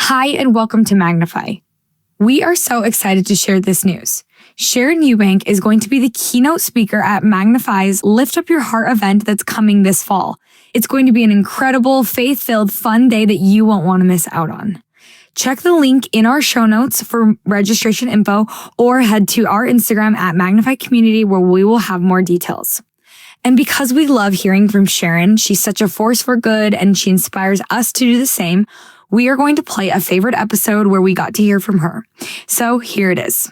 Hi, and welcome to Magnify. We are so excited to share this news. Sharon Eubank is going to be the keynote speaker at Magnify's Lift Up Your Heart event that's coming this fall. It's going to be an incredible, faith-filled, fun day that you won't want to miss out on. Check the link in our show notes for registration info or head to our Instagram at Magnify Community where we will have more details. And because we love hearing from Sharon, she's such a force for good and she inspires us to do the same, we are going to play a favorite episode where we got to hear from her. So here it is.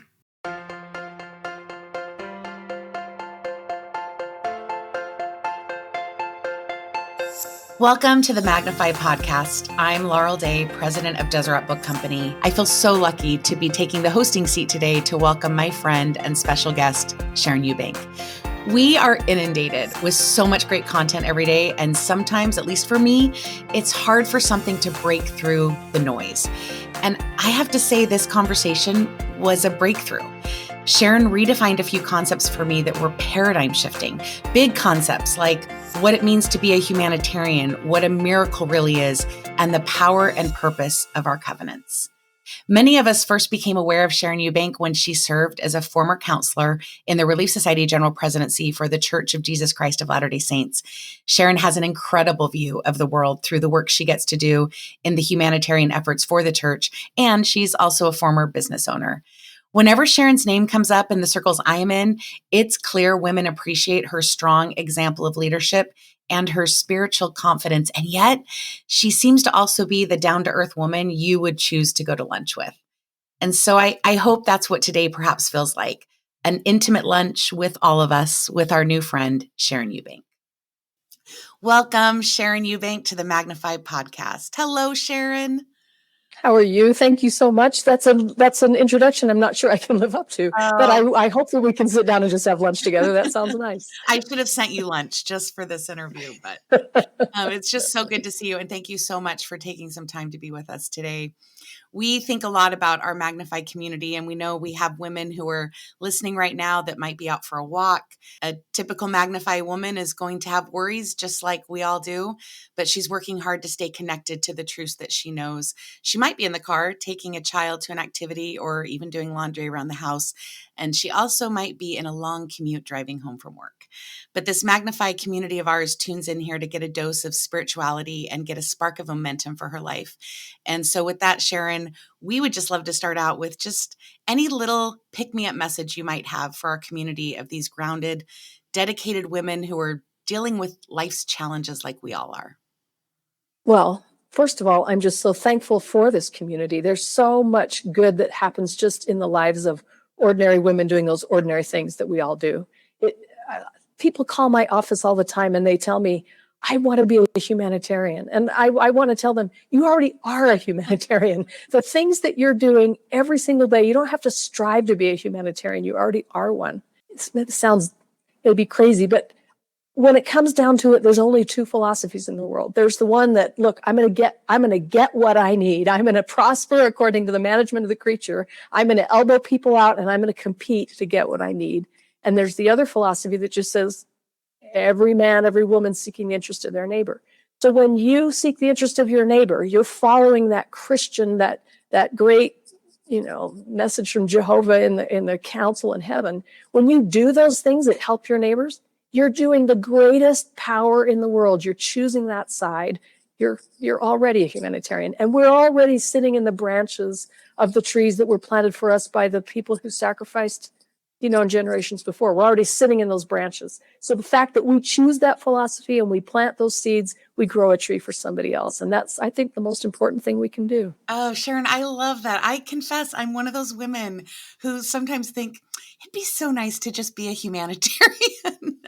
Welcome to the Magnify podcast. I'm Laurel Day, president of Deseret Book Company. I feel so lucky to be taking the hosting seat today to welcome my friend and special guest, Sharon Eubank. We are inundated with so much great content every day, and sometimes, at least for me, it's hard for something to break through the noise. And I have to say this conversation was a breakthrough. Sharon redefined a few concepts for me that were paradigm shifting. Big concepts like what it means to be a humanitarian, what a miracle really is, and the power and purpose of our covenants. Many of us first became aware of Sharon Eubank when she served as a former counselor in the Relief Society General Presidency for the Church of Jesus Christ of Latter-day Saints. Sharon has an incredible view of the world through the work she gets to do in the humanitarian efforts for the church, and she's also a former business owner. Whenever Sharon's name comes up in the circles I am in, it's clear women appreciate her strong example of leadership and her spiritual confidence. And yet she seems to also be the down-to-earth woman you would choose to go to lunch with. And so I hope that's what today perhaps feels like, an intimate lunch with all of us with our new friend, Sharon Eubank. Welcome, Sharon Eubank, to the Magnify podcast. Hello, Sharon. How are you? Thank you so much. That's an introduction I'm not sure I can live up to, but I hope that we can sit down and just have lunch together. That sounds nice. I should have sent you lunch just for this interview, but it's just so good to see you. And thank you so much for taking some time to be with us today. We think a lot about our Magnify community, and we know we have women who are listening right now that might be out for a walk. A typical Magnify woman is going to have worries just like we all do, but she's working hard to stay connected to the truths that she knows. She might be in the car taking a child to an activity or even doing laundry around the house, and she also might be in a long commute driving home from work. But this Magnify community of ours tunes in here to get a dose of spirituality and get a spark of momentum for her life. And so with that, Sharon, we would just love to start out with just any little pick-me-up message you might have for our community of these grounded, dedicated women who are dealing with life's challenges like we all are. Well, first of all, I'm just so thankful for this community. There's so much good that happens just in the lives of ordinary women doing those ordinary things that we all do. People call my office all the time and they tell me, I want to be a humanitarian. And I want to tell them, you already are a humanitarian. The things that you're doing every single day, you don't have to strive to be a humanitarian. You already are one. It sounds maybe crazy, but when it comes down to it, there's only two philosophies in the world. There's the one that, look, I'm going to get what I need. I'm going to prosper according to the management of the creature. I'm going to elbow people out and I'm going to compete to get what I need. And there's the other philosophy that just says, every man, every woman seeking the interest of their neighbor. So when you seek the interest of your neighbor, you're following that Christian, that great, message from Jehovah in the council in heaven. When you do those things that help your neighbors, you're doing the greatest power in the world. You're choosing that side. You're already a humanitarian. And we're already sitting in the branches of the trees that were planted for us by the people who sacrificed in generations before. We're already sitting in those branches. So the fact that we choose that philosophy and we plant those seeds, we grow a tree for somebody else. And that's, I think, the most important thing we can do. Oh, Sharon, I love that. I confess I'm one of those women who sometimes think it'd be so nice to just be a humanitarian.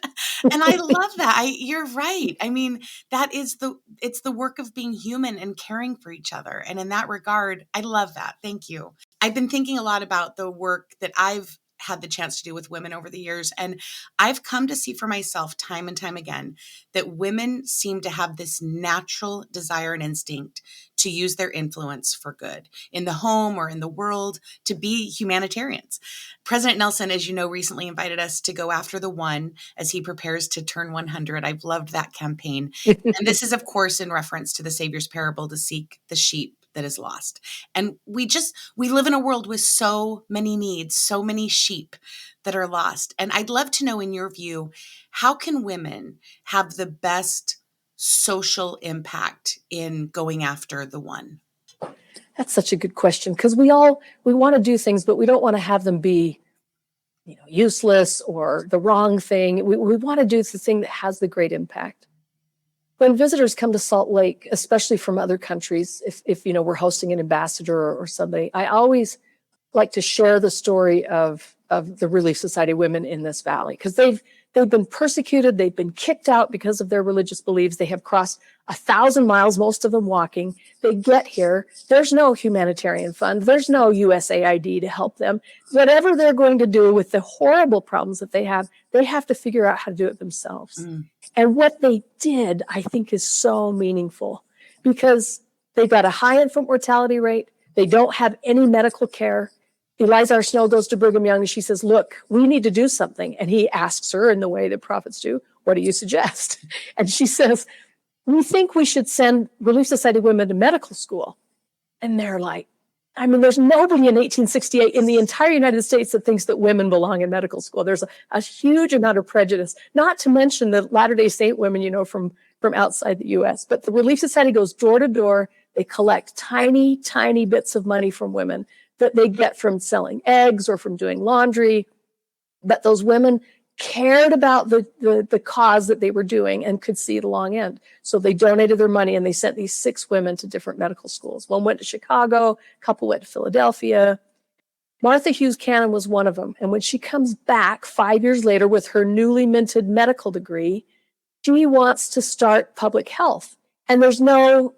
And I love that. You're right. I mean, it's the work of being human and caring for each other. And in that regard, I love that. Thank you. I've been thinking a lot about the work that I've had the chance to do with women over the years. And I've come to see for myself time and time again that women seem to have this natural desire and instinct to use their influence for good in the home or in the world, to be humanitarians. President Nelson, as you know, recently invited us to go after the one as he prepares to turn 100. I've loved that campaign. And this is, of course, in reference to the Savior's parable to seek the sheep that is lost. And we live in a world with so many needs, so many sheep that are lost. And I'd love to know, in your view, how can women have the best social impact in going after the one? That's such a good question, because we want to do things, but we don't want to have them be, useless or the wrong thing. We want to do the thing that has the great impact. When visitors come to Salt Lake, especially from other countries, if we're hosting an ambassador or somebody, I always like to share the story of the Relief Society women in this valley, because they've been persecuted, they've been kicked out because of their religious beliefs. They have crossed 1,000 miles, most of them walking. They get here. There's no humanitarian fund. There's no USAID to help them. Whatever they're going to do with the horrible problems that they have to figure out how to do it themselves. And what they did, I think, is so meaningful, because they've got a high infant mortality rate. They don't have any medical care. Eliza Snow goes to Brigham Young and she says, look, we need to do something. And he asks her, in the way that prophets do, what do you suggest? And she says, we think we should send Relief Society women to medical school. And they're like, there's nobody in 1868 in the entire United States that thinks that women belong in medical school. There's a huge amount of prejudice, not to mention the Latter-day Saint women, from outside the US. But the Relief Society goes door to door. They collect tiny, tiny bits of money from women that they get from selling eggs or from doing laundry. But those women cared about the cause that they were doing and could see the long end. So they donated their money and they sent these 6 women to different medical schools. One went to Chicago, a couple went to Philadelphia. Martha Hughes Cannon was one of them. And when she comes back 5 years later with her newly minted medical degree, she wants to start public health. And there's no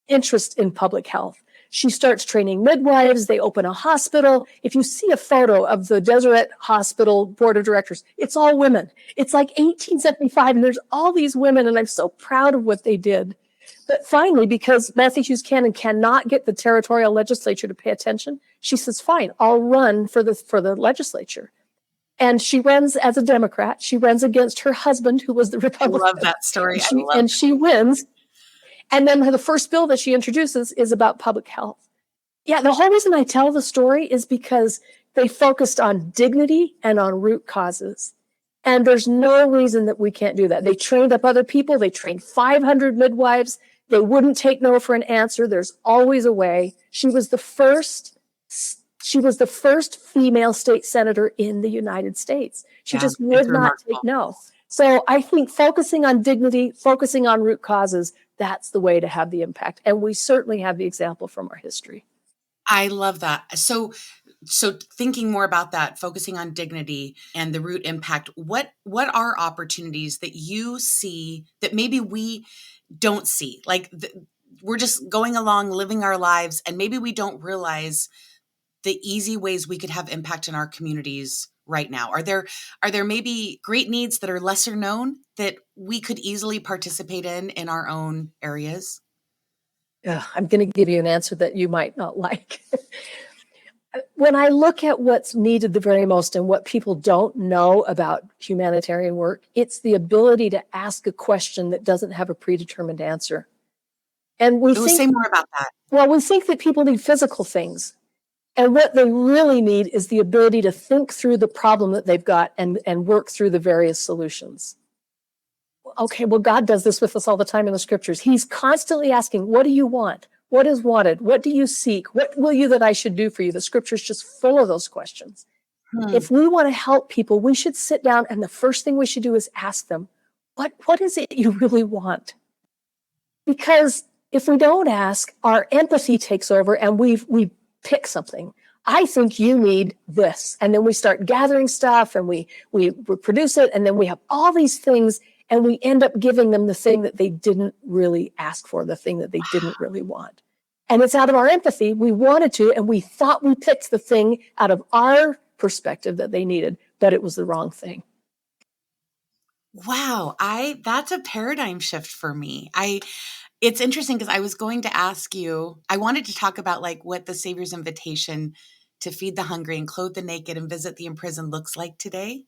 interest in public health. She starts training midwives. They open a hospital. If you see a photo of the Deseret Hospital board of directors, it's all women. It's like 1875, and there's all these women, and I'm so proud of what they did. But finally, because Matthew Hughes Cannon cannot get the territorial legislature to pay attention, she says, fine, I'll run for the legislature. And she runs as a Democrat. She runs against her husband, who was the Republican. I love that story. And she wins. And then the first bill that she introduces is about public health. Yeah, the whole reason I tell the story is because they focused on dignity and on root causes. And there's no reason that we can't do that. They trained up other people. They trained 500 midwives. They wouldn't take no for an answer. There's always a way. She was the first female state senator in the United States. She just would not take no. So I think focusing on dignity, focusing on root causes, that's the way to have the impact. And we certainly have the example from our history. I love that. So thinking more about that, focusing on dignity and the root impact, what are opportunities that you see that maybe we don't see? Like we're just going along, living our lives, and maybe we don't realize the easy ways we could have impact in our communities right now. Are there maybe great needs that are lesser known that we could easily participate in our own areas? I'm going to give you an answer that you might not like. When I look at what's needed the very most and what people don't know about humanitarian work, it's the ability to ask a question that doesn't have a predetermined answer. And say more about that. Well, we think that people need physical things. And what they really need is the ability to think through the problem that they've got and work through the various solutions. Okay, well, God does this with us all the time in the scriptures. He's constantly asking, what do you want? What is wanted? What do you seek? What will you that I should do for you? The scripture's just full of those questions. If we want to help people, we should sit down, and the first thing we should do is ask them, what is it you really want? Because if we don't ask, our empathy takes over and we pick something. I think you need this. And then we start gathering stuff and we produce it. And then we have all these things and we end up giving them the thing that they didn't really ask for, the thing that they didn't really want. And it's out of our empathy. We wanted to, and we thought we picked the thing out of our perspective that they needed, but it was the wrong thing. Wow. That's a paradigm shift for me. It's interesting because I was going to ask you, I wanted to talk about like what the Savior's invitation to feed the hungry and clothe the naked and visit the imprisoned looks like today.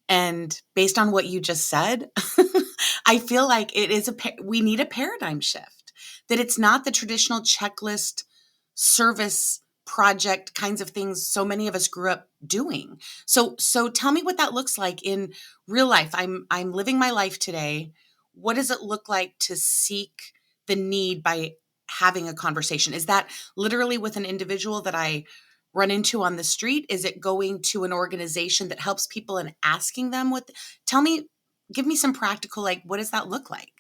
And based on what you just said, I feel like we need a paradigm shift, that it's not the traditional checklist service project kinds of things so many of us grew up doing. So tell me what that looks like in real life. I'm living my life today. What does it look like to seek the need by having a conversation? Is that literally with an individual that I run into on the street? Is it going to an organization that helps people and asking them give me some practical, like, what does that look like?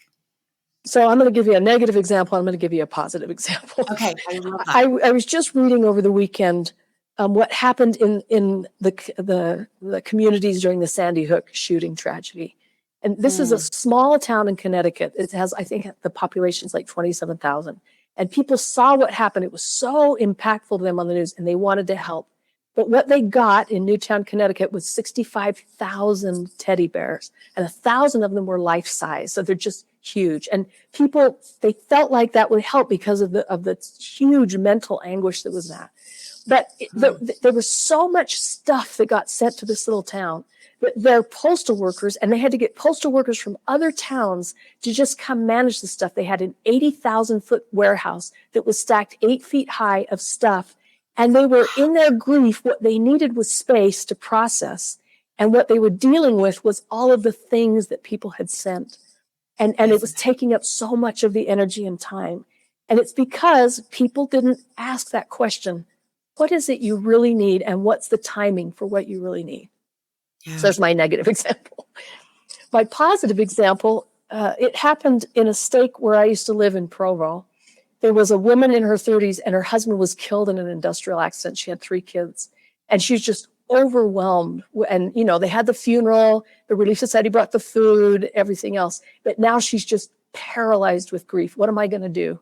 So I'm going to give you a negative example. I'm going to give you a positive example. Okay, I love that. I was just reading over the weekend what happened in the communities during the Sandy Hook shooting tragedy. And this is a small town in Connecticut. It has, I think, the population is like 27,000. And people saw what happened. It was so impactful to them on the news, and they wanted to help. But what they got in Newtown, Connecticut was 65,000 teddy bears, and 1,000 of them were life size. So they're just huge. And people, they felt like that would help because of the huge mental anguish that was that. But there was so much stuff that got sent to this little town that their postal workers, and they had to get postal workers from other towns to just come manage the stuff. They had an 80,000-foot warehouse that was stacked 8 feet high of stuff. And they were in their grief. What they needed was space to process. And what they were dealing with was all of the things that people had sent. And it was taking up so much of the energy and time. And it's because people didn't ask that question. What is it you really need? And what's the timing for what you really need? Yeah. So there's my negative example. My positive example, it happened in a stake where I used to live in Provo. There was a woman in her 30s and her husband was killed in an industrial accident. She had 3 kids and she's just overwhelmed. And, they had the funeral, the Relief Society brought the food, everything else. But now she's just paralyzed with grief. What am I going to do?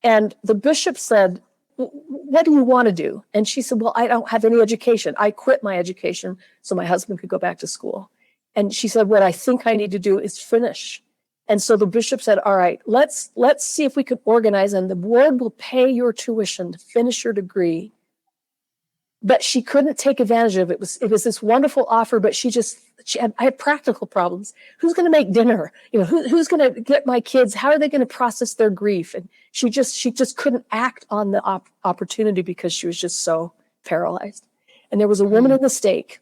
And the bishop said, what do you want to do? And she said, well, I don't have any education. I quit my education so my husband could go back to school. And she said, what I think I need to do is finish. And so the bishop said, all right, let's see if we could organize, and the board will pay your tuition to finish your degree. But she couldn't take advantage of it. It was this wonderful offer, but I had practical problems. Who's going to make dinner? Who's going to get my kids? How are they going to process their grief? And she just couldn't act on the opportunity because she was just so paralyzed. And there was a woman in the stake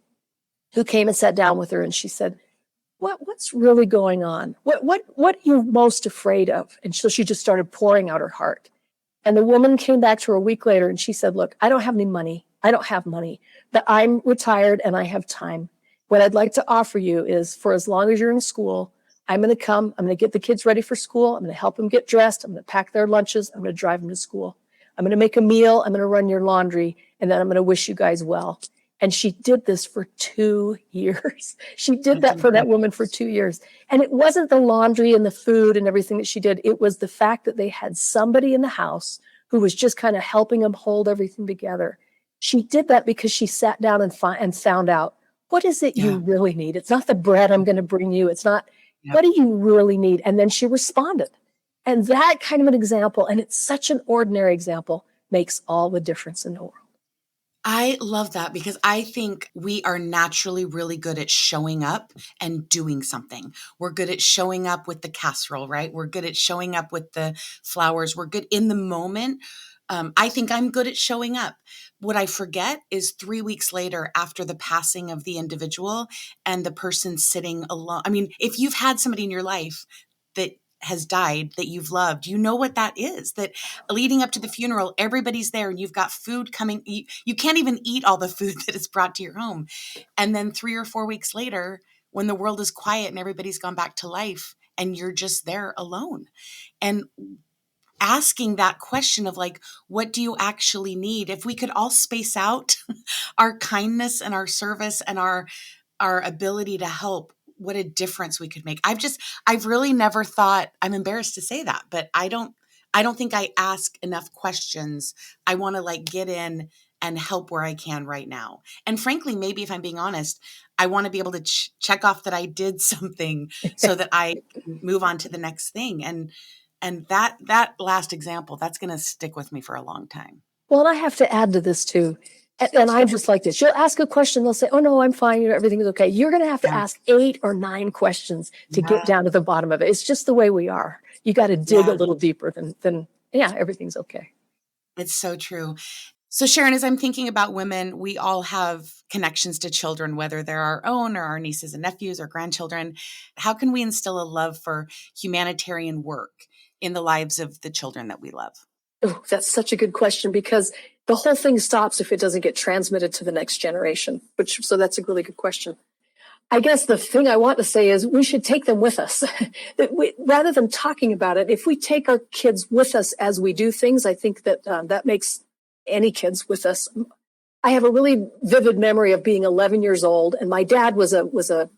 who came and sat down with her, and she said, what's really going on? What are you most afraid of? And so she just started pouring out her heart. And the woman came back to her a week later and she said, look, I don't have any money. I don't have money, but I'm retired and I have time. What I'd like to offer you is, for as long as you're in school, I'm going to come, I'm going to get the kids ready for school. I'm going to help them get dressed. I'm going to pack their lunches. I'm going to drive them to school. I'm going to make a meal. I'm going to run your laundry. And then I'm going to wish you guys well. And she did this for 2 years. She did that for that woman for 2 years. And it wasn't the laundry and the food and everything that she did. It was the fact that they had somebody in the house who was just kind of helping them hold everything together. She did that because she sat down and found out, what is it you really need? It's not the bread I'm going to bring you. It's not, what do you really need? And then she responded. And that kind of an example, and it's such an ordinary example, makes all the difference in the world. I love that, because I think we are naturally really good at showing up and doing something. We're good at showing up with the casserole, right? We're good at showing up with the flowers. We're good in the moment. I think I'm good at showing up. What I forget is 3 weeks later, after the passing of the individual and the person sitting alone. I mean, if you've had somebody in your life that has died that you've loved, you know what that is, that leading up to the funeral, everybody's there and you've got food coming. You can't even eat all the food that is brought to your home. And then 3 or 4 weeks later, when the world is quiet and everybody's gone back to life and you're just there alone. And asking that question of like, what do you actually need? If we could all space out our kindness and our service and our ability to help, what a difference we could make. I've really never thought, I'm embarrassed to say that, but I don't think I ask enough questions. I want to like get in and help where I can right now. And frankly, maybe if I'm being honest, I want to be able to check off that I did something so that I can move on to the next thing. And that last example, that's going to stick with me for a long time. Well, and I have to add to this too. And I'm just like this. You'll ask a question, they'll say, oh no, I'm fine, everything is okay. You're going to have to ask 8 or 9 questions to get down to the bottom of it. It's just the way we are. You got to dig a little deeper than yeah, everything's okay. It's so true. So Sharon, as I'm thinking about women, we all have connections to children, whether they're our own or our nieces and nephews or grandchildren. How can we instill a love for humanitarian work in the lives of the children that we love? Oh, that's such a good question, because the whole thing stops if it doesn't get transmitted to the next generation, so that's a really good question. I guess the thing I want to say is we should take them with us. Rather than talking about it, if we take our kids with us as we do things, I think that that makes any kids with us. I have a really vivid memory of being 11 years old, and my dad was a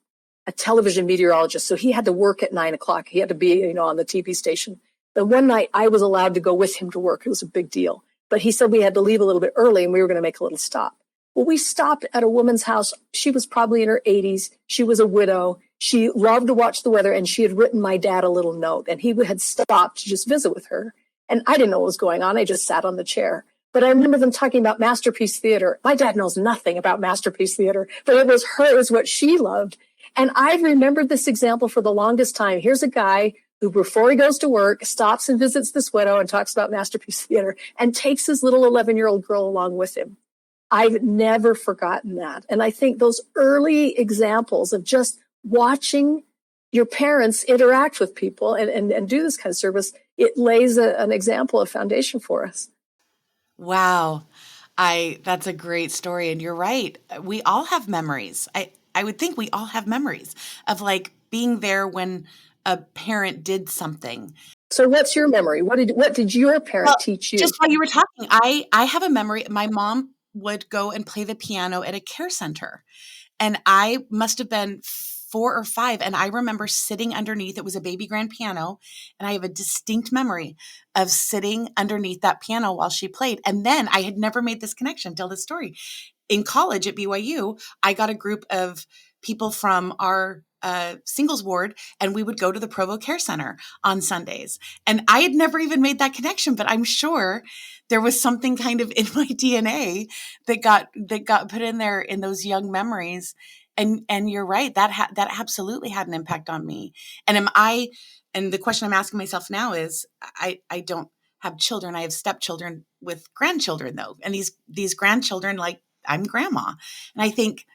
television meteorologist, so he had to work at 9:00. He had to be, on the TV station. The one night I was allowed to go with him to work. It was a big deal, but he said we had to leave a little bit early, and we were going to make a little stop. Well, we stopped at a woman's house. She was probably in her 80s. She was a widow. She loved to watch the weather, and she had written my dad a little note, and he had stopped to just visit with her. And I didn't know what was going on. I just sat on the chair. But I remember them talking about Masterpiece Theater. My dad knows nothing about Masterpiece Theater, but it was what she loved. And I've remembered this example for the longest time. Here's a guy who, before he goes to work, stops and visits this widow and talks about Masterpiece Theater and takes his little 11-year-old girl along with him. I've never forgotten that. And I think those early examples of just watching your parents interact with people and do this kind of service, it lays an example, a foundation for us. Wow. That's a great story. And you're right. We all have memories. I would think we all have memories of like being there when a parent did something. So what's your memory? What did your parent teach you? Just while you were talking, I have a memory. My mom would go and play the piano at a care center. And I must have been 4 or 5. And I remember sitting underneath, it was a baby grand piano. And I have a distinct memory of sitting underneath that piano while she played. And then I had never made this connection till this story. In college at BYU, I got a group of people from our singles ward, and we would go to the Provo Care Center on Sundays. And I had never even made that connection, but I'm sure there was something kind of in my DNA that got put in there in those young memories. And you're right, that absolutely had an impact on me. And the question I'm asking myself now is, I don't have children. I have stepchildren with grandchildren though. And these grandchildren, like, I'm grandma. And I think,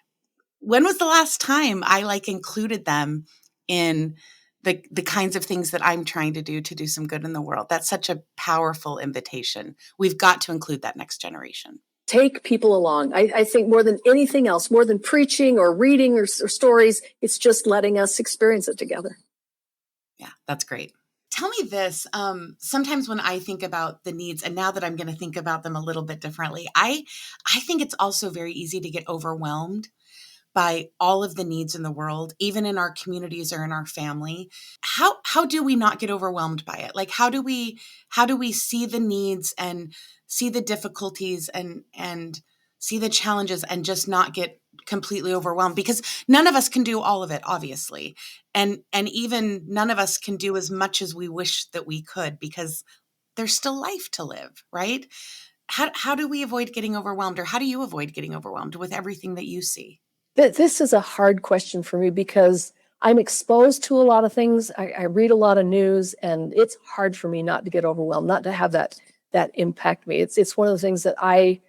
when was the last time I included them in the kinds of things that I'm trying to do some good in the world? That's such a powerful invitation. We've got to include that next generation. Take people along. I think more than anything else, more than preaching or reading or stories, it's just letting us experience it together. Yeah, that's great. Tell me this. Sometimes when I think about the needs, and now that I'm going to think about them a little bit differently, I think it's also very easy to get overwhelmed by all of the needs in the world, even in our communities or in our family. How do we not get overwhelmed by it? Like, how do we see the needs and see the difficulties and see the challenges and just not get completely overwhelmed? Because none of us can do all of it, obviously. And even none of us can do as much as we wish that we could, because there's still life to live, right? How do we avoid getting overwhelmed, or how do you avoid getting overwhelmed with everything that you see? This is a hard question for me because I'm exposed to a lot of things. I read a lot of news, and it's hard for me not to get overwhelmed, not to have that impact me. It's one of the things that I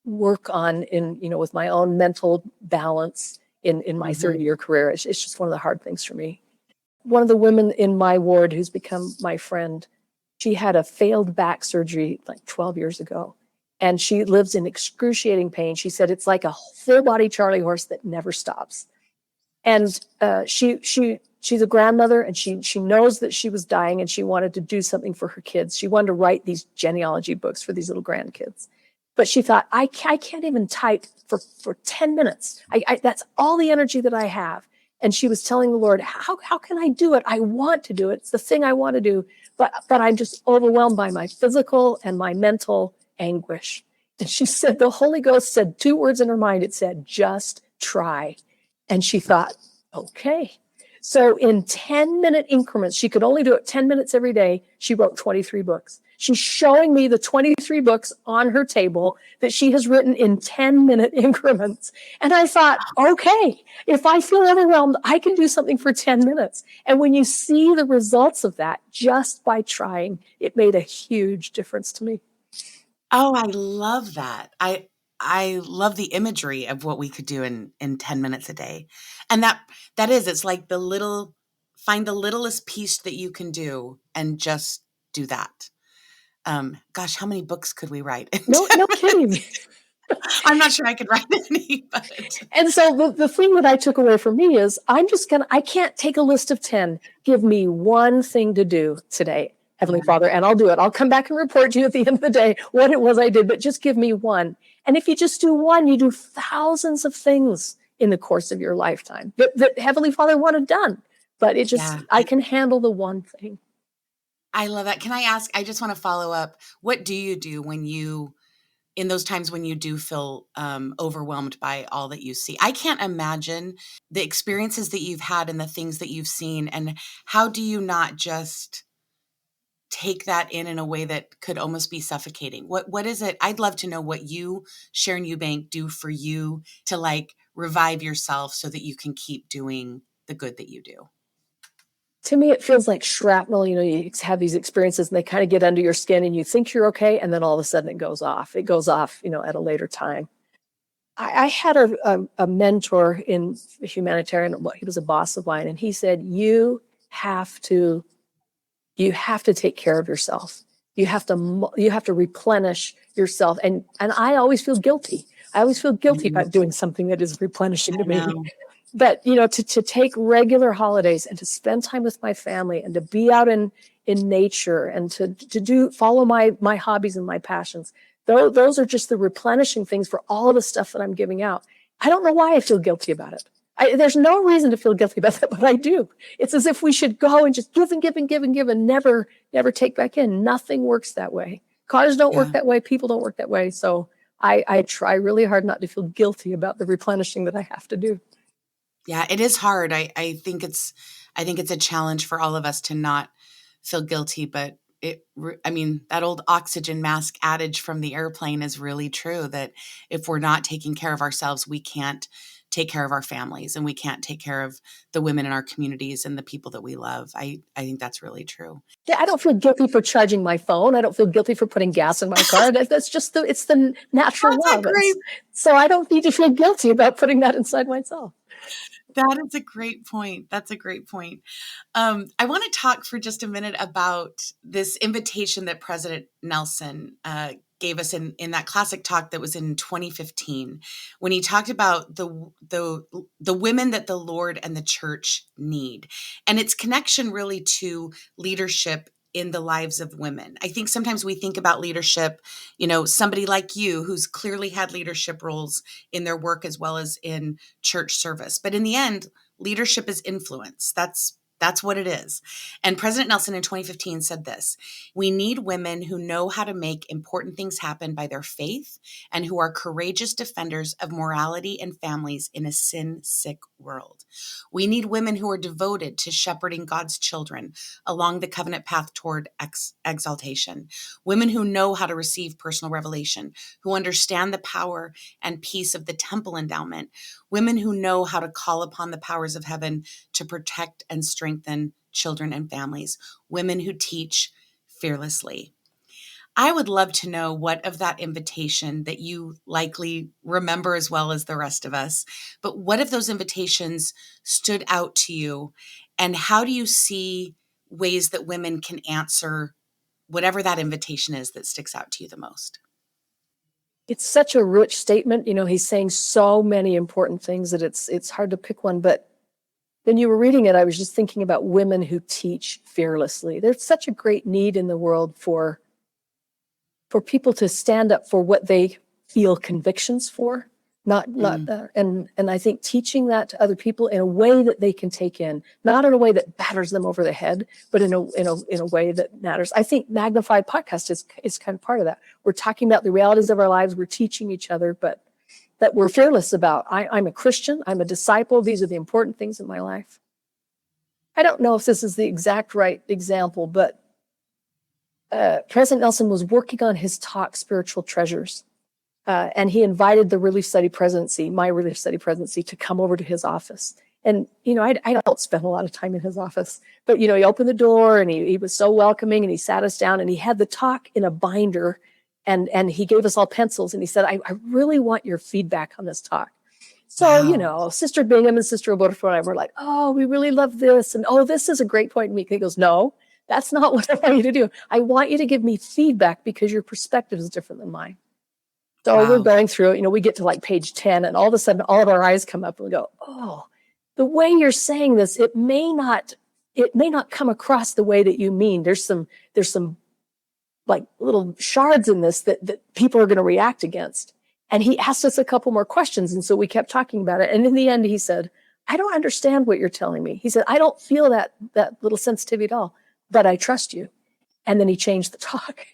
work on with my own mental balance in my 30-year career. It's just one of the hard things for me. One of the women in my ward who's become my friend, she had a failed back surgery like 12 years ago. And she lives in excruciating pain. She said it's like a full body Charlie horse that never stops. And she's a grandmother, and she knows that she was dying, and she wanted to do something for her kids. She wanted to write these genealogy books for these little grandkids. But she thought, I can't even type for 10 minutes. That's all the energy that I have. And she was telling the Lord, how can I do it? I want to do it. It's the thing I want to do. But I'm just overwhelmed by my physical and my mental anguish. And she said, the Holy Ghost said 2 words in her mind. It said, just try. And she thought, okay. So in 10-minute increments, she could only do it 10 minutes every day. She wrote 23 books. She's showing me the 23 books on her table that she has written in 10-minute increments. And I thought, okay, if I feel overwhelmed, I can do something for 10 minutes. And when you see the results of that, just by trying, it made a huge difference to me. Oh, I love that. I love the imagery of what we could do in 10 minutes a day. And that is, it's like find the littlest piece that you can do and just do that. Gosh, how many books could we write in No 10 kidding. minutes? I'm not sure I could write any, but And so the thing that I took away from me is I can't take a list of 10. Give me one thing to do today, Heavenly Father, and I'll do it. I'll come back and report to you at the end of the day what it was I did, but just give me one. And if you just do one, you do thousands of things in the course of your lifetime that Heavenly Father wanted done. But I can handle the one thing. I love that. Can I ask, I just want to follow up. What do you do in those times when you do feel overwhelmed by all that you see? I can't imagine the experiences that you've had and the things that you've seen. And how do you not just take that in a way that could almost be suffocating? What is it? I'd love to know what you, Sharon Eubank, do for you to like revive yourself so that you can keep doing the good that you do. To me, it feels like shrapnel. You have these experiences and they kind of get under your skin and you think you're okay. And then all of a sudden it goes off. It goes off, at a later time. I had a mentor in Humanitarian. He was a boss of mine. And he said, you have to take care of yourself. You have to replenish yourself. And I always feel guilty. I always feel guilty about doing something that is replenishing to me. But, to take regular holidays and to spend time with my family and to be out in nature and to follow my hobbies and my passions, those are just the replenishing things for all of the stuff that I'm giving out. I don't know why I feel guilty about it. There's no reason to feel guilty about that, but I do. It's as if we should go and just give and give and give and give and never take back in. Nothing works that way. Cars don't work that way. People don't work that way. So I try really hard not to feel guilty about the replenishing that I have to do. Yeah, it is hard. I think it's a challenge for all of us to not feel guilty, but that old oxygen mask adage from the airplane is really true, that if we're not taking care of ourselves, we can't take care of our families and we can't take care of the women in our communities and the people that we love. I think that's really true. Yeah, I don't feel guilty for charging my phone. I don't feel guilty for putting gas in my car. That's just it's the natural law of it. So I don't need to feel guilty about putting that inside myself. That is a great point. That's a great point. I want to talk for just a minute about this invitation that President Nelson gave us in that classic talk that was in 2015, when he talked about the women that the Lord and the church need, and its connection really to leadership in the lives of women. I think sometimes we think about leadership, somebody like you who's clearly had leadership roles in their work as well as in church service. But in the end, leadership is influence. That's what it is. And President Nelson in 2015 said this: "We need women who know how to make important things happen by their faith and who are courageous defenders of morality and families in a sin-sick world. We need women who are devoted to shepherding God's children along the covenant path toward exaltation. Women who know how to receive personal revelation, who understand the power and peace of the temple endowment. Women who know how to call upon the powers of heaven to protect and strengthen children and families. Women who teach fearlessly." I would love to know what of that invitation that you likely remember as well as the rest of us, but what of those invitations stood out to you, and how do you see ways that women can answer whatever that invitation is that sticks out to you the most? It's such a rich statement. He's saying so many important things that it's hard to pick one. But when you were reading it, I was just thinking about women who teach fearlessly. There's such a great need in the world for people to stand up for what they feel convictions for, and I think teaching that to other people in a way that they can take in, not in a way that batters them over the head, but in a way that matters. I think Magnify podcast is kind of part of that. We're talking about the realities of our lives. We're teaching each other, but that we're fearless about. I'm a Christian. I'm a disciple. These are the important things in my life. I don't know if this is the exact right example, but President Nelson was working on his talk, Spiritual Treasures. And he invited the Relief Study Presidency, my Relief Study Presidency, to come over to his office. And, I don't spend a lot of time in his office, but, he opened the door and he was so welcoming and he sat us down and he had the talk in a binder and he gave us all pencils and he said, I really want your feedback on this talk. So, Wow. Sister Bingham and Sister Roberta and I were like, oh, we really love this. And, oh, this is a great point. And he goes, no, that's not what I want you to do. I want you to give me feedback because your perspective is different than mine. So we're Wow. going through it, we get to like page 10 and all of a sudden all of our eyes come up and we go, oh, the way you're saying this, it may not come across the way that you mean. There's some like little shards in this that people are going to react against. And he asked us a couple more questions. And so we kept talking about it. And in the end, he said, I don't understand what you're telling me. He said, I don't feel that little sensitivity at all, but I trust you. And then he changed the talk.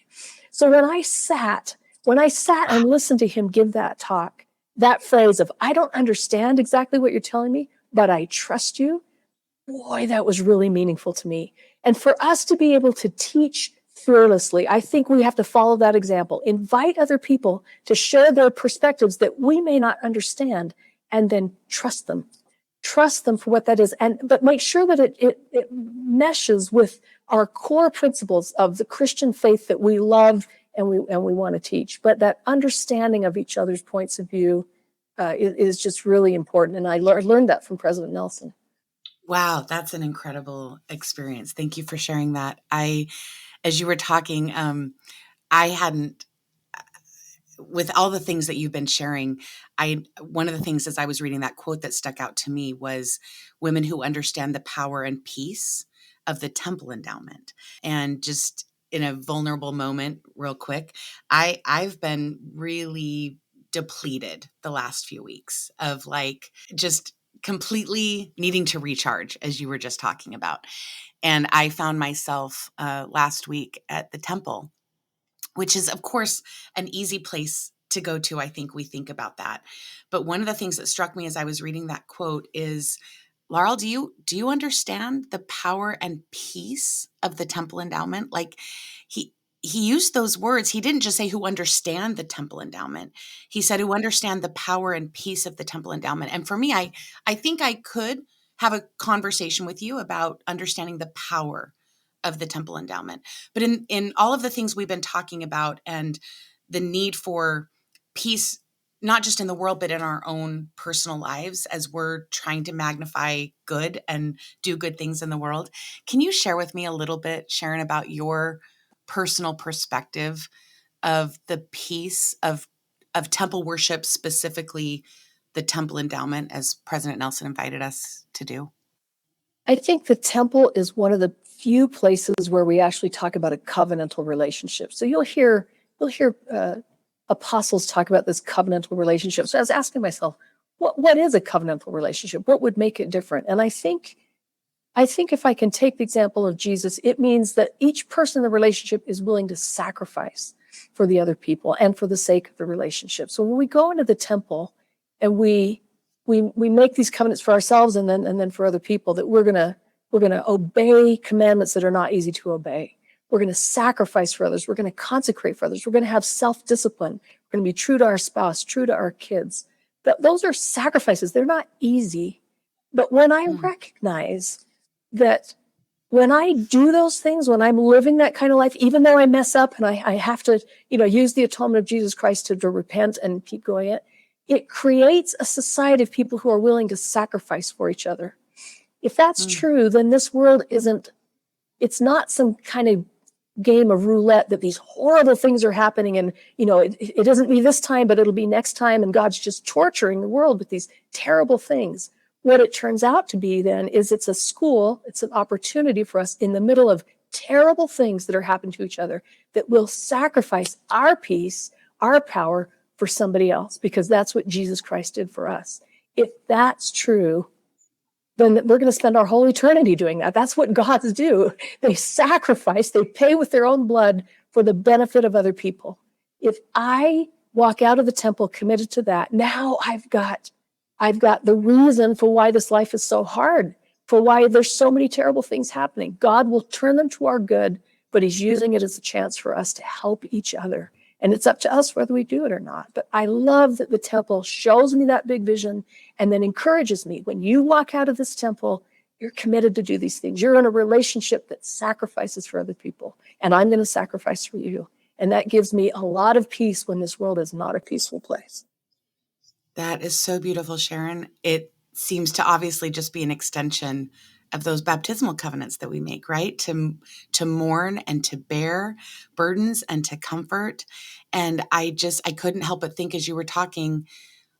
So when I sat and listened to him give that talk, that phrase of, I don't understand exactly what you're telling me, but I trust you, boy, that was really meaningful to me. And for us to be able to teach fearlessly, I think we have to follow that example. Invite other people to share their perspectives that we may not understand, and then trust them. Trust them for what that is, but make sure that it meshes with our core principles of the Christian faith that we love and we want to teach. But that understanding of each other's points of view is just really important. And I learned that from President Nelson. Wow, that's an incredible experience. Thank you for sharing that. As you were talking, I hadn't, with all the things that you've been sharing, one of the things as I was reading that quote that stuck out to me was women who understand the power and peace of the temple endowment. And just in a vulnerable moment, real quick, I've been really depleted the last few weeks of like just completely needing to recharge, as you were just talking about. And I found myself last week at the temple, which is, of course, an easy place to go to. I think we think about that. But one of the things that struck me as I was reading that quote is, Laurel, do you understand the power and peace of the temple endowment? Like he used those words. He didn't just say who understand the temple endowment. He said who understand the power and peace of the temple endowment. And for me, I think I could have a conversation with you about understanding the power of the temple endowment. But in all of the things we've been talking about and the need for peace, not just in the world, but in our own personal lives as we're trying to magnify good and do good things in the world. Can you share with me a little bit, Sharon, about your personal perspective of the peace of temple worship, specifically the temple endowment, as President Nelson invited us to do? I think the temple is one of the few places where we actually talk about a covenantal relationship. So you'll hear apostles talk about this covenantal relationship. So I was asking myself, what is a covenantal relationship? What would make it different? And I think if I can take the example of Jesus, it means that each person in the relationship is willing to sacrifice for the other people and for the sake of the relationship. So when we go into the temple and we make these covenants for ourselves and then for other people, that we're gonna obey commandments that are not easy to obey. We're gonna sacrifice for others. We're gonna consecrate for others. We're gonna have self-discipline. We're gonna be true to our spouse, true to our kids. But those are sacrifices. They're not easy. But when I recognize that when I do those things, when I'm living that kind of life, even though I mess up and I have to, use the atonement of Jesus Christ to repent and keep going, it creates a society of people who are willing to sacrifice for each other. If that's true, then this world it's not some kind of game of roulette that these horrible things are happening and, it isn't me this time, but it'll be next time. And God's just torturing the world with these terrible things. What it turns out to be then is it's a school, it's an opportunity for us in the middle of terrible things that are happening to each other, that we'll sacrifice our peace, our power for somebody else, because that's what Jesus Christ did for us. If that's true, then we're going to spend our whole eternity doing that. That's what gods do. They sacrifice, they pay with their own blood for the benefit of other people. If I walk out of the temple committed to that, now I've got the reason for why this life is so hard, for why there's so many terrible things happening. God will turn them to our good but he's using it as a chance for us to help each other. And it's up to us whether we do it or not. But I love that the temple shows me that big vision and then encourages me. When you walk out of this temple, you're committed to do these things. You're in a relationship that sacrifices for other people, and I'm going to sacrifice for you. And that gives me a lot of peace when this world is not a peaceful place. That is so beautiful, Sharon. It seems to obviously just be an extension of those baptismal covenants that we make, right? To mourn and to bear burdens and to comfort. And I couldn't help but think as you were talking,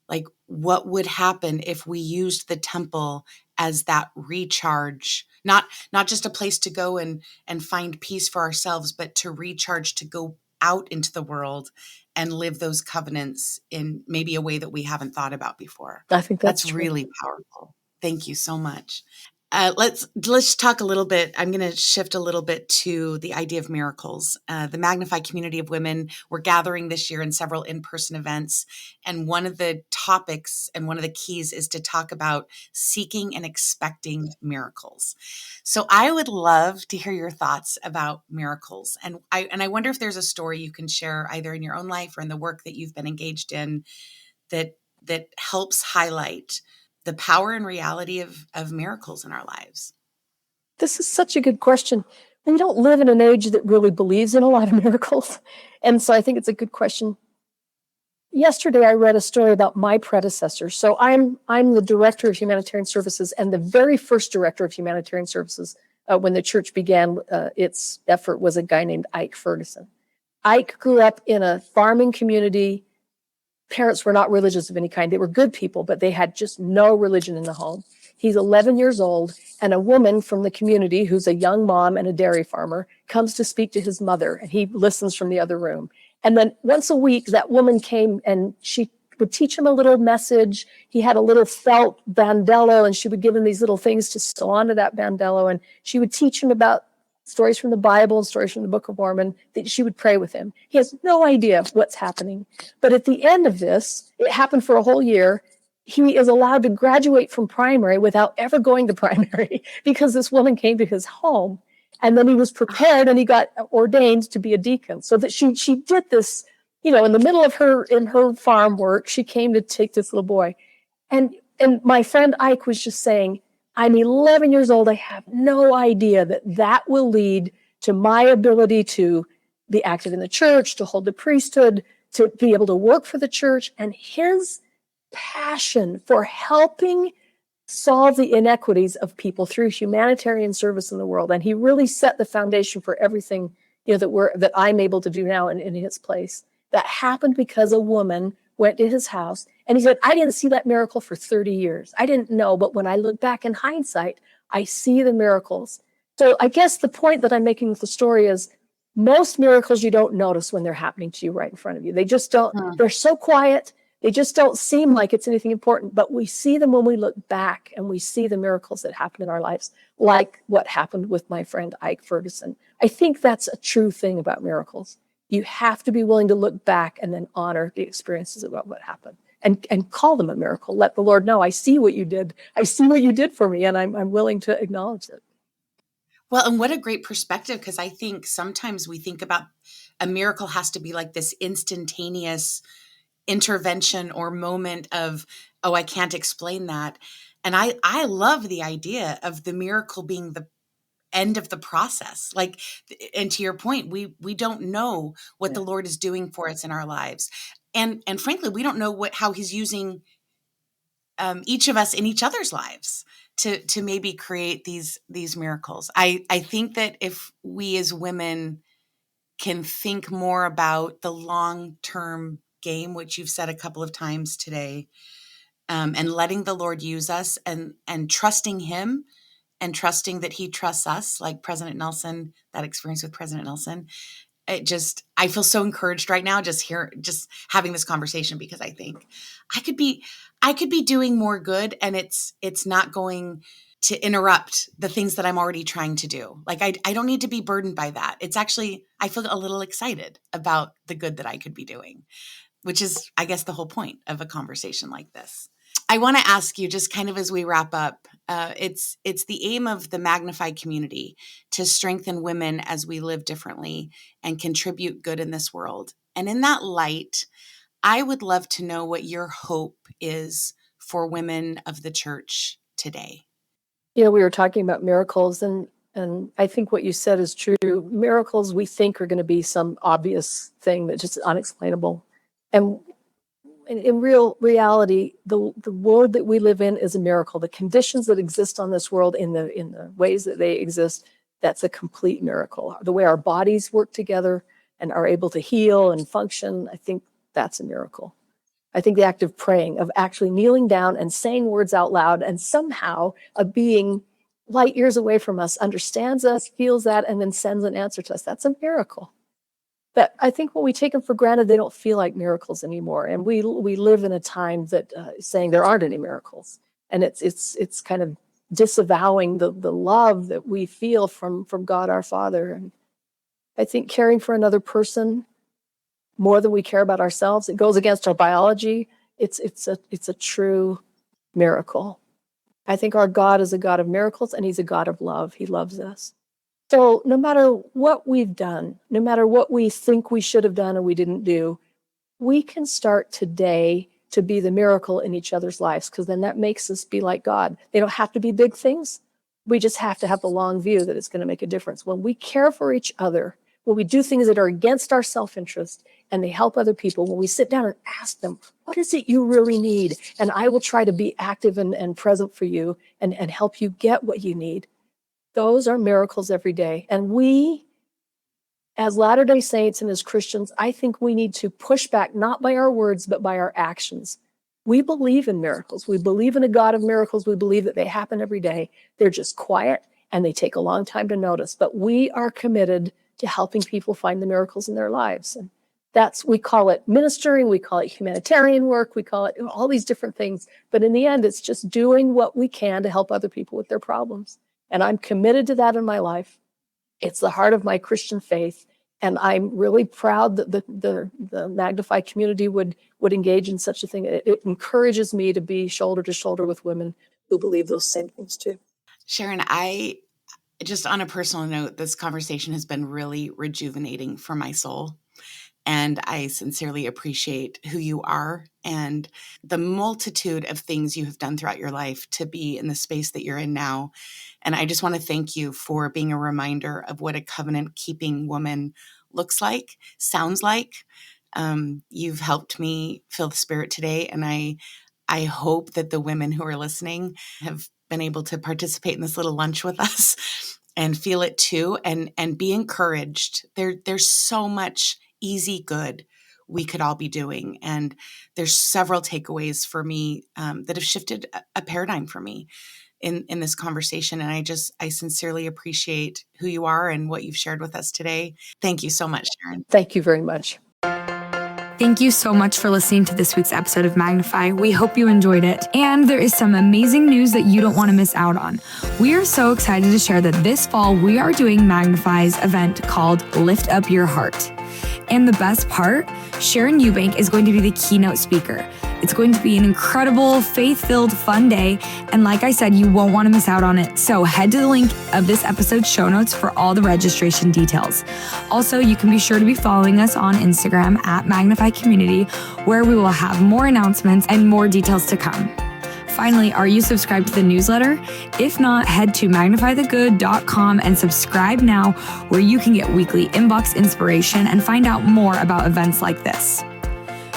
like, what would happen if we used the temple as that recharge, not just a place to go and find peace for ourselves, but to recharge, to go out into the world and live those covenants in maybe a way that we haven't thought about before. I think that's true. Really powerful. Thank you so much. Let's talk a little bit. I'm going to shift a little bit to the idea of miracles. The Magnify community of women, we're gathering this year in several in-person events. And one of the topics and one of the keys is to talk about seeking and expecting miracles. So I would love to hear your thoughts about miracles. And I wonder if there's a story you can share either in your own life or in the work that you've been engaged in that helps highlight the power and reality of miracles in our lives. This is such a good question. We don't live in an age that really believes in a lot of miracles. And so I think it's a good question. Yesterday, I read a story about my predecessor. So I'm the director of humanitarian services and the very first director of humanitarian services when the church began its effort was a guy named Ike Ferguson. Ike grew up in a farming community. Parents were not religious of any kind. They were good people, but they had just no religion in the home. He's 11 years old, and a woman from the community who's a young mom and a dairy farmer comes to speak to his mother, and he listens from the other room. And then once a week, that woman came and she would teach him a little message. He had a little felt bandello, and she would give him these little things to sew onto that bandello, and she would teach him about stories from the Bible and stories from the Book of Mormon, that she would pray with him. He has no idea what's happening. But at the end of this, it happened for a whole year. He is allowed to graduate from primary without ever going to primary because this woman came to his home. And then he was prepared and he got ordained to be a deacon. So that she did this, in the middle of her farm work, she came to take this little boy. And my friend Ike was just saying, I'm 11 years old. I have no idea that will lead to my ability to be active in the church, to hold the priesthood, to be able to work for the church. And his passion for helping solve the inequities of people through humanitarian service in the world. And he really set the foundation for everything that I'm able to do now in his place. That happened because a woman went to his house, and he said, I didn't see that miracle for 30 years. I didn't know, but when I look back in hindsight, I see the miracles. So I guess the point that I'm making with the story is most miracles you don't notice when they're happening to you right in front of you. They just don't, they're so quiet. They just don't seem like it's anything important, but we see them when we look back and we see the miracles that happen in our lives, like what happened with my friend Ike Ferguson. I think that's a true thing about miracles. You have to be willing to look back and then honor the experiences about what happened and call them a miracle. Let the Lord know, I see what you did. I see what you did for me, and I'm willing to acknowledge it. Well, and what a great perspective, because I think sometimes we think about a miracle has to be like this instantaneous intervention or moment of, oh, I can't explain that. And I love the idea of the miracle being the end of the process. Like, and to your point, we don't know what the Lord is doing for us in our lives. And frankly, we don't know how he's using each of us in each other's lives to maybe create these miracles. I think that if we as women can think more about the long-term game, which you've said a couple of times today, and letting the Lord use us and trusting him and trusting that he trusts us, like President Nelson, that experience with President Nelson. I feel so encouraged right now just having this conversation, because I think I could be doing more good, and it's not going to interrupt the things that I'm already trying to do. Like, I don't need to be burdened by that. It's actually, I feel a little excited about the good that I could be doing, which is, I guess, the whole point of a conversation like this. I want to ask you, just kind of as we wrap up, It's the aim of the Magnify community to strengthen women as we live differently and contribute good in this world. And in that light, I would love to know what your hope is for women of the church today. We were talking about miracles, and I think what you said is true. Miracles we think are going to be some obvious thing that just unexplainable. And in real reality, the world that we live in is a miracle. The conditions that exist on this world in the ways that they exist, that's a complete miracle. The way our bodies work together and are able to heal and function, I think that's a miracle. I think the act of praying, of actually kneeling down and saying words out loud, and somehow a being light years away from us understands us, feels that, and then sends an answer to us. That's a miracle. But I think when we take them for granted, they don't feel like miracles anymore. And we live in a time that is saying there aren't any miracles. And it's kind of disavowing the love that we feel from God our Father. And I think caring for another person more than we care about ourselves, it goes against our biology. It's a true miracle. I think our God is a God of miracles, and he's a God of love. He loves us. So no matter what we've done, no matter what we think we should have done or we didn't do, we can start today to be the miracle in each other's lives, because then that makes us be like God. They don't have to be big things. We just have to have the long view that it's going to make a difference. When we care for each other, when we do things that are against our self-interest and they help other people, when we sit down and ask them, what is it you really need? And I will try to be active and present for you and help you get what you need. Those are miracles every day. And we, as Latter-day Saints and as Christians, I think we need to push back, not by our words, but by our actions. We believe in miracles. We believe in a God of miracles. We believe that they happen every day. They're just quiet and they take a long time to notice. But we are committed to helping people find the miracles in their lives. And we call it ministering, we call it humanitarian work, we call it all these different things. But in the end, it's just doing what we can to help other people with their problems. And I'm committed to that in my life. It's the heart of my Christian faith. And I'm really proud that the Magnify community would engage in such a thing. It encourages me to be shoulder to shoulder with women who believe those same things too. Sharon, just on a personal note, this conversation has been really rejuvenating for my soul. And I sincerely appreciate who you are and the multitude of things you have done throughout your life to be in the space that you're in now. And I just want to thank you for being a reminder of what a covenant-keeping woman looks like, sounds like. You've helped me feel the Spirit today. And I hope that the women who are listening have been able to participate in this little lunch with us and feel it too, and be encouraged. There's so much easy good we could all be doing. And there's several takeaways for me that have shifted a paradigm for me in this conversation. And I sincerely appreciate who you are and what you've shared with us today. Thank you so much, Sharon. Thank you very much. Thank you so much for listening to this week's episode of Magnify. We hope you enjoyed it. And there is some amazing news that you don't want to miss out on. We are so excited to share that this fall we are doing Magnify's event called Lift Up Your Heart. And the best part, Sharon Eubank is going to be the keynote speaker. It's going to be an incredible, faith-filled, fun day. And like I said, you won't want to miss out on it. So head to the link of this episode's show notes for all the registration details. Also, you can be sure to be following us on Instagram at Magnify Community, where we will have more announcements and more details to come. Finally, are you subscribed to the newsletter? If not, head to magnifythegood.com and subscribe now, where you can get weekly inbox inspiration and find out more about events like this.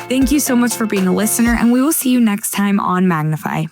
Thank you so much for being a listener, and we will see you next time on Magnify.